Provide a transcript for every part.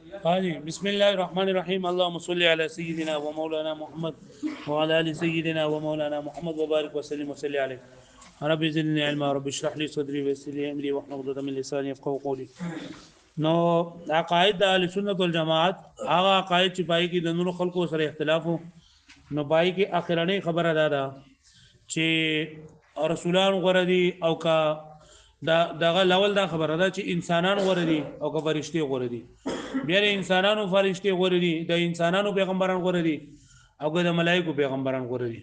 هذه بسم الله الرحمن الرحيم. اللهم صل على سيدنا ومولانا محمد وعلى ال سيدنا ومولانا محمد وبارك وسلم وسلم عليه. رب زدني علما، رب اشرح لي صدري ويسر لي امري واحلل عقدة من لساني يفقهوا قولي. نو عقائد د اهل سنت والجماعت هغه عقائد چې پای کې د نورو خلکو سره اختلاف وو، نو پای کې اخرنۍ خبره ده چې رسولان غوړه دي او کا دغه لول دا خبره ده چې انسانان غوړه دي او کا فرشتي غوړه دي. بیا د انسانانو فرشتي غوړه دي، د انسانانو پیغمبران غوړه دي او د ملائکو پیغمبران غوړه دي.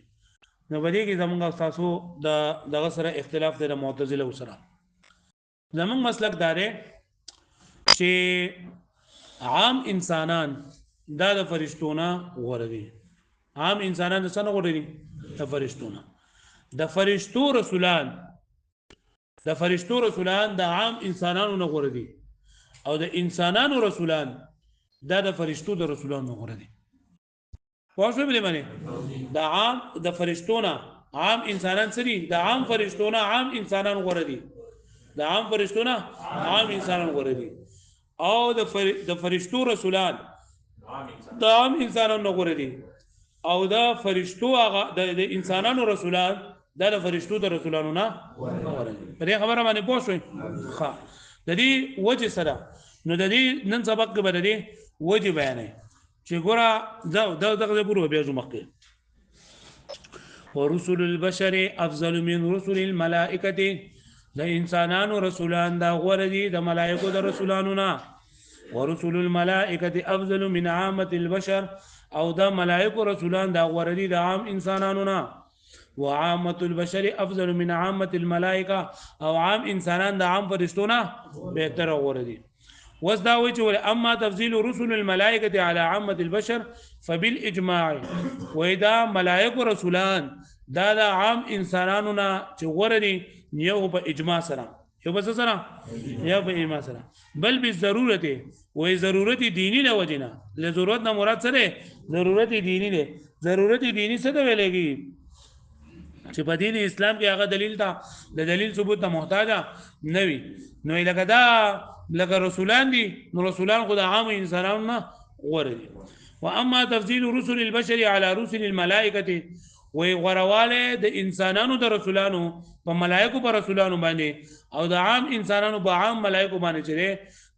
نو باندې کې زمونږ تاسو د دغه سره اختلاف دی د معتزله سره. زمونږ مسلک داره چې عام انسانان دا د فرشتونه غوړه دي. عام انسانان د څنګه غوړه دي؟ د فرشتونه. د فرشتو رسولان د عام انسانانو نه غوړه دي، او د انسانانو رسولان دا د فرشتو د رسولانو نه غوړه دي. پوښتنه بلې معنی د فرشتونه عام انسانان سری، د عام فرشتونه عام انسانان غوړه دي، د عام فرشتونه عام انسانان غوړه دي، او د فرشتو رسولان د عام انسانانو غوړه دي، او د فرشتو هغه د انسانانو رسولان دا د فرشتو د رسولانو نه غوړه دي. په دې خبره باندې پوه شئ. ښه، د دې وجه سره نو د دې نن سبق کې به د دې وجه بیانې چې ګوره دغه پورو بیا زموږ کې ورسول البشر افضل من رسل الملائکه، د انسانانو رسولان دا غوړه دي د ملائکو د رسولانو نه. ورسول الملائکه افضل من عامه البشر، او دا ملائکو رسولان دا غوړه دي د عام انسانانو نه. وعامه البشر افضل من عامه الملائکه، او عام انسانان د عام فرشتو نه بهتر غوړه دي. وس دا وی چې اما تفضيل رسل الملائکه على عامه البشر فبالاجماع، وإذا ملائکه رسولان دا د عام انسانانو نه چې غوړه دي یو په اجماع سره، یو په اجماع سره، بل به ضرورت وي ضرورت دینی له وجنه. له ضرورت نه مراد سره ضرورت دینی ده. ضرورت دینی څه ته ویلېږي؟ چې په دین اسلام کې هغه دلیل ته د دلیل ثبوت ته محتاج نه وي. نو لکه رسولان دي، نو رسولان خو د عام انسانانو نه غوره دي. واما تفضيل رسل البشر على رسل الملائکه، وی غرواله د انسانانو د رسولانو په ملائکو پر رسولانو باندې، او د عام انسانانو په عام ملائکو باندې چره،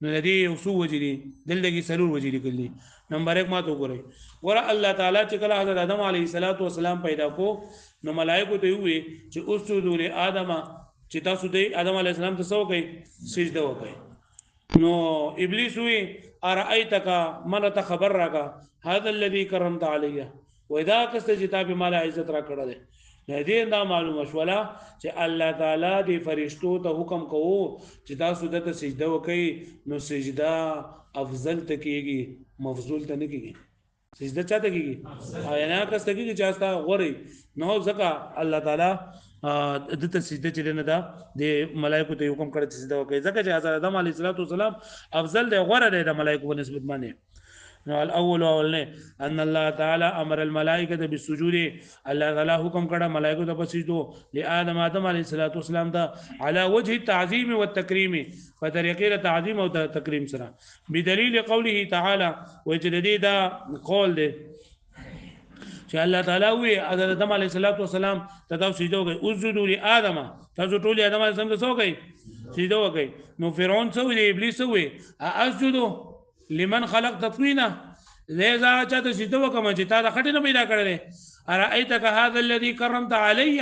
نو د دې اوسو وجري دلته سرور وجري کړي. نمبر 1 ماته وګورئ. ګوره الله تعالی چې کله حضرت آدم علیه السلام پیدا کو، نو ملائکو ته وی چې اسجدوا لآدم، چې تاسو د آدم علیه السلام ته څه وکړئ؟ سجده وکړئ. نو ابلیس وی ارایتک ملته خبر راکا هذا الذي کرمت علیه، واذا کست کتاب مال عزت را کړه ده. دې دا معلومه شولا چې الله تعالی د فرشتو ته حکم کوو چې تاسو دته سجده وکړئ، نو سجده افضل ته کیږي، مفضول ته نه کیږي. سجده چاته کیږي؟ آیا کست کیږي چې تاسو غوري. نو ځکه الله تعالی دته سجده چې نه ده د ملائکه ته حکم کړی چې سجده وکړي، ځکه چې حضرت آدم علیه السلام افضل دی، غوره دی د ملائکه په نسبت باندې. الاول ان الله تعالی امر الملائکه بالسجود، الله تعالی حکم کړه ملائکه ته سجدو لآدم علیه السلام ته على وجه التعظیم والتکریم، په طریقې تعظیم او تکریم سره، بدلیل قوله تعالی، وجددی دا قول دی چې الله تعالی وی حضرت آدم علیه السلام ته تاسو سجده وکړئ، اسجدوا لآدم، تاسو ټول آدم علیه السلام ته څه وکړئ؟ سجده وکړئ. نو فرعون څه وی؟ ابلیس څه وی؟ اسجدوا لمن خلق تطوینا، لذا چاته سجده وکم چې تا د خټې نه پیدا کړل. ارایتک هذا الذي کرمت علی،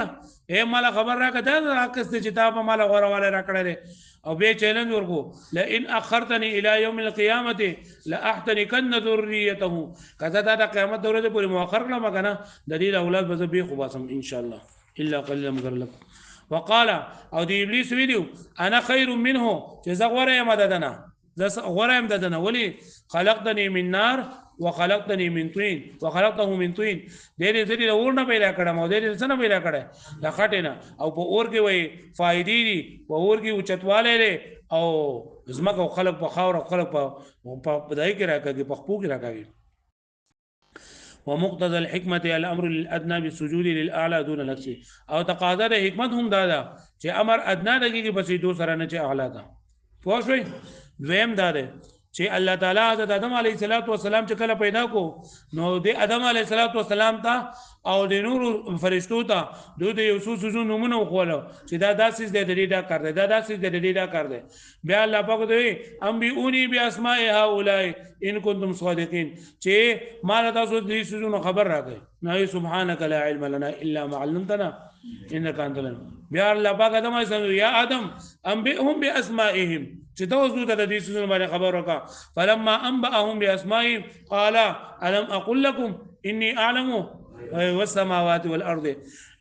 اے مال خبر راکړه دا راکست چې تا په مال غوړواله را کړل. او به چیلنج ورکو لئن اخرتنی الى يوم القيامه لاحتنكن ذريته، کته دا د قیامت ورځې پورې مؤخر کړم کنه د دې اولاد به به خو باسم ان شاء الله الا قليلا مگر لك. وقال او دی ابلیس ویلو انا خير منه، چې زه غوړه یم ددنه، زه غوړه یم ددنه. ولی خلقتني من نار وخلقتني من طين وخلقته من طين، دې دې اور نه پیدا کړم او دې څه نه پیدا کړه د خټه نه. او په اور کې وای فائدې دي، په اور کې اوچتواله لري، او زمکه خلق په خاور او خلق په بدای کې راکږي، په خپو کې راکږي. ومقتضى الحكمه الامر للادنى بالسجود للاعلى دون نفسه، او تقاضا د حکمت هم دا چې امر ادنا دغه کې بسې دو سره نه چې اعلی ده. پوه شئ؟ دویم دا ده چې الله تعالی حضرت آدم علیه السلام چې کله پیدا کو نو د آدم علیه السلام ته او د نور فرشتو ته دوی د یو څو سوزو نمونه وخولو چې دا داسې د دې دا کار دی دا داسې د دې دا کار دی بیا الله پاک دوی انبئونی باسماء هؤلاء ان کنتم صادقین چې ما تاسو دې سوزو خبر راکړئ نو سبحانك لا علم لنا الا ما علمتنا انك انت العليم بیا الله پاک آدم علیه السلام یا آدم انبئهم باسمائهم چې تاسو ته د دې سوزو باندې خبر وکړه فلما انبأهم باسمائهم قال الم اقل لكم اني اعلم والسماوات والارض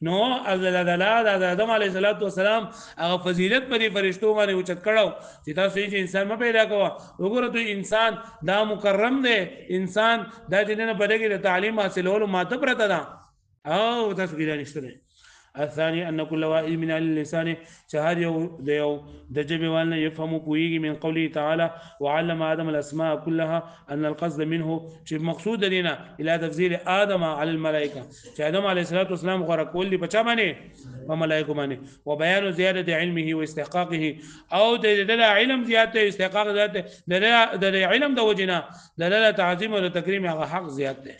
نو آدم علیه السلام هغه فضیلت په دې فرشتو باندې اوچت کړو چې تاسو یې انسان ما پیدا کوه وګوره ته انسان دا مکرم دی انسان دا چې نه په دې کې تعلیم حاصلولو ماته پرته ده او تاسو کې نشته الثاني أن كل واحد من أهل اللسان شهر يو دجب والنا يفهم بويجي من قوله تعالى وعلم آدم الأسماء كلها أن القصد منه شيء مقصود لنا إلى تفضيل آدم على الملائكة آدم عليه الصلاة والسلام غرق كل بشامنه وملائكة منه وبيان زيادة علمه واستحقاقه أو دلالة علم زيادة استحقاق ذاته دلالة علم دوجنا دلالة تعظيم وتكريم على حق زيادة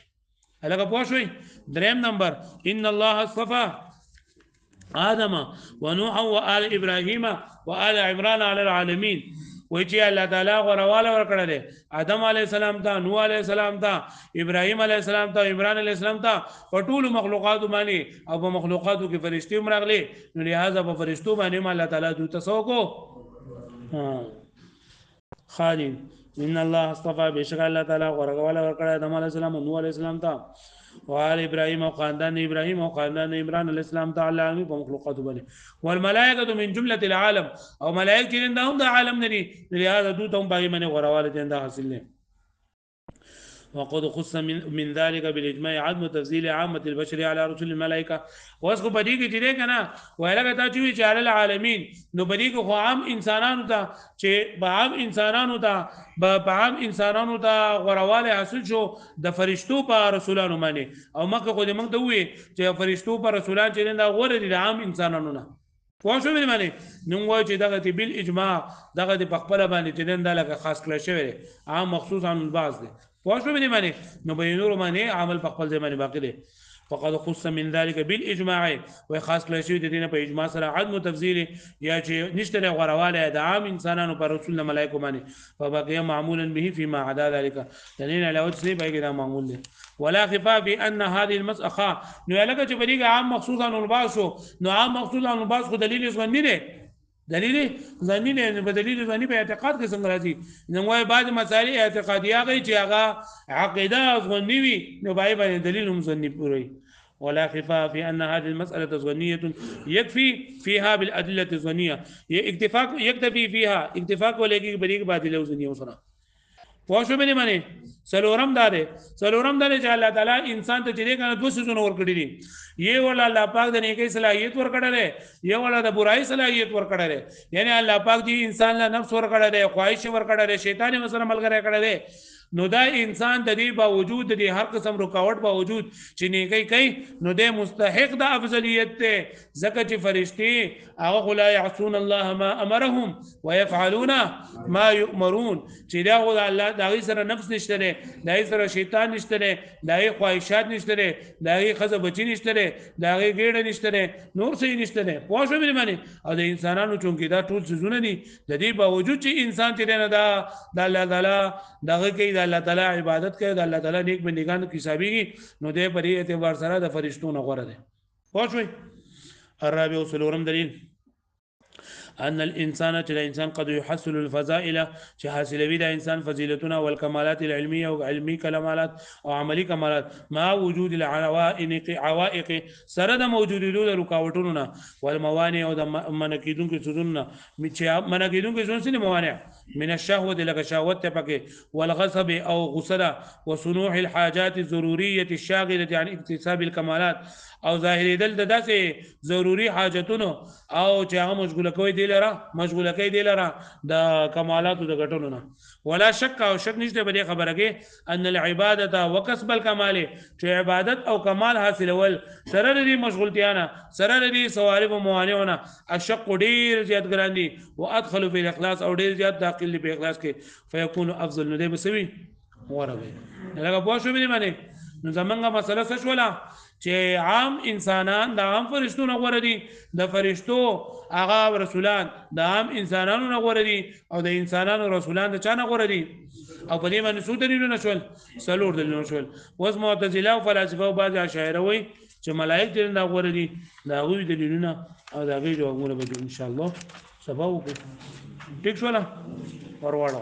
هلا بوشوي دريم نمبر إن الله اصطفى آدم ونوح وآل إبراهيم وآل عمران على العالمين ويجي الله تعالى غرواله ورکړه آدم عليه السلام ته نوح عليه السلام ته ابراهيم عليه السلام ته عمران عليه السلام ته ټول مخلوقات باندې او مخلوقاتو کې فرشتي مرغلي نو لہذا په فرشتو باندې الله تعالی دوی تاسو کو خالد ان الله اصطفى بشک الله تعالی غرواله ورکړه آدم عليه السلام نوح عليه السلام ته وآل إبراهيم وخاندان إبراهيم وخاندان عمران عليه السلام تعالى ومخلوقات بني والملائكة من جملة العالم أو ملائكة عندهم ده عالم ندي لهذا دوتهم باقي من غروالة عندها حاصل له وقد خص من ذلك بالإجماع عدم تفضيل عامة البشر على رسل الملائكة واسكو بدی کې چې کنه وایله تا چې على العالمین نو بدی کې خو عام انسانانو ته چې په عام انسانانو ته غرواله حاصل شو د فرشتو په رسولانو باندې او مکه خو دې موږ ته وې چې فرشتو په رسولان چې دا غوړه دي عام انسانانو نه واښو به معنی نو وای چې دغه بل اجماع دغه په خپل باندې چې دا لکه خاص کړی شوی عام مخصوص عن البعض دي واښو به معنی نو به نور معنی عمل په خپل ځای باندې باقی دي فقد خص من ذلك بالاجماع وخاص کړی شوی د دینه په اجماع سره عدم تفضیل یا چې نشته غرواله د عام انسانانو پر رسول ملائکه باندې فبقي معمولا به فيما عدا ذلك دلیل علاوه څه به دا معمول دي ولا خفاء بان هذه المسأخه نو لکه چې بریګه عام مخصوصا الباسو نو عام مخصوصا الباس خو دلیل ځواني دي دلیل ځاني نه بدلیل ځاني په اعتقاد کې څنګه راځي نو وايي بعض مسائل اعتقادي هغه چې هغه عقیده ځواني وي نو باندې دلیل هم ځاني پوری ولا خفاء في ان هذه المساله ظنيه يكفي فيها بالادله الظنيه يكتفي فيها اتفاق ولكن بريق باطل ظنيه وسنا پوښو به معنی سلورم دار چې الله تعالی انسان ته چې کنه دوه سيزونه ورکړي دي یہ ولا الله پاک د نیکی صلاحیت ورکړل یہ ولا د برای صلاحیت ورکړل یعنی الله پاک دی انسان له نفس ورکړل خواهش ورکړل شیطان مسره ملګری کړل نو دا انسان د دې باوجود د هر قسم رکاوټ باوجود چې نیکی کوي نو د مستحق د افضلیت ته ځکه چې فرشتي هغه لا يعصون الله ما امرهم ويفعلون ما يؤمرون چې دا خو الله دغه سره نفس نشته دی دغه سره شیطان نشته دی دغه خواهشات نشته دی دغه خزه بچی نشته دی دغه ګډه نشته دی نور څه نشته دی پوه شو مې معنی او د انسانانو چونکی دا ټول څه دي د دې باوجود چې انسان چې نه دا د الله تعالی دغه کې الله تعالی عبادت کوي د الله تعالی نیک بندگان کې حسابيږي نو دې په اعتبار سره د فرشتو نه غوړه ده پوښوي الرابع وسلورم دلیل ان الانسان چې الانسان قد يحصل الفضائل چې حاصلوي د انسان فضیلتونه او الکمالات العلميه او علمي کمالات او عملی کمالات مع وجود العوائق سره د موجودو د رکاوټونو نه والموانع او د منکیدونکو سودونه چې منکیدونکو سودونه موانع من الشهوه لك شهوت پکې والغصب او غصه وصنوع الحاجات الضروريه الشاغله عن اكتساب الكمالات او ظاهري دل داسې ضروري حاجتونو او چې هغه مشغوله کوي دی لره مشغوله کوي دی لره د کمالاتو د غټلو نه ولا شک او شک نشته په دې خبره کې ان العباده وکسب الکمال چې عبادت او کمال حاصلول سره دې مشغولتیانه سره دې ثواب او موانعونه اشق ډیر زیات ګران دي وادخل فی الاخلاص او ډیر زیات داخل په اخلاص کې فیکون افضل نو دې بسوي ورغه لکه پوه شو به باندې نو زمونږه مسله څه شوله چې عام انسانان د عام فرشتو نه غوره دي د فرشتو هغه رسولان د عام انسانانو نه غوره دي او د انسانانو رسولان د چا نه غوره دي او په دې باندې څو دلیلونه شول څلور دلیلونه شول اوس معتزله او فلسفه او بعض اشاعره وایي چې ملائکه نه غوره دي د هغوی دلیلونه او د هغوی جوابونه به ان شاء الله سبا وکړو ټیک شوله ورواړه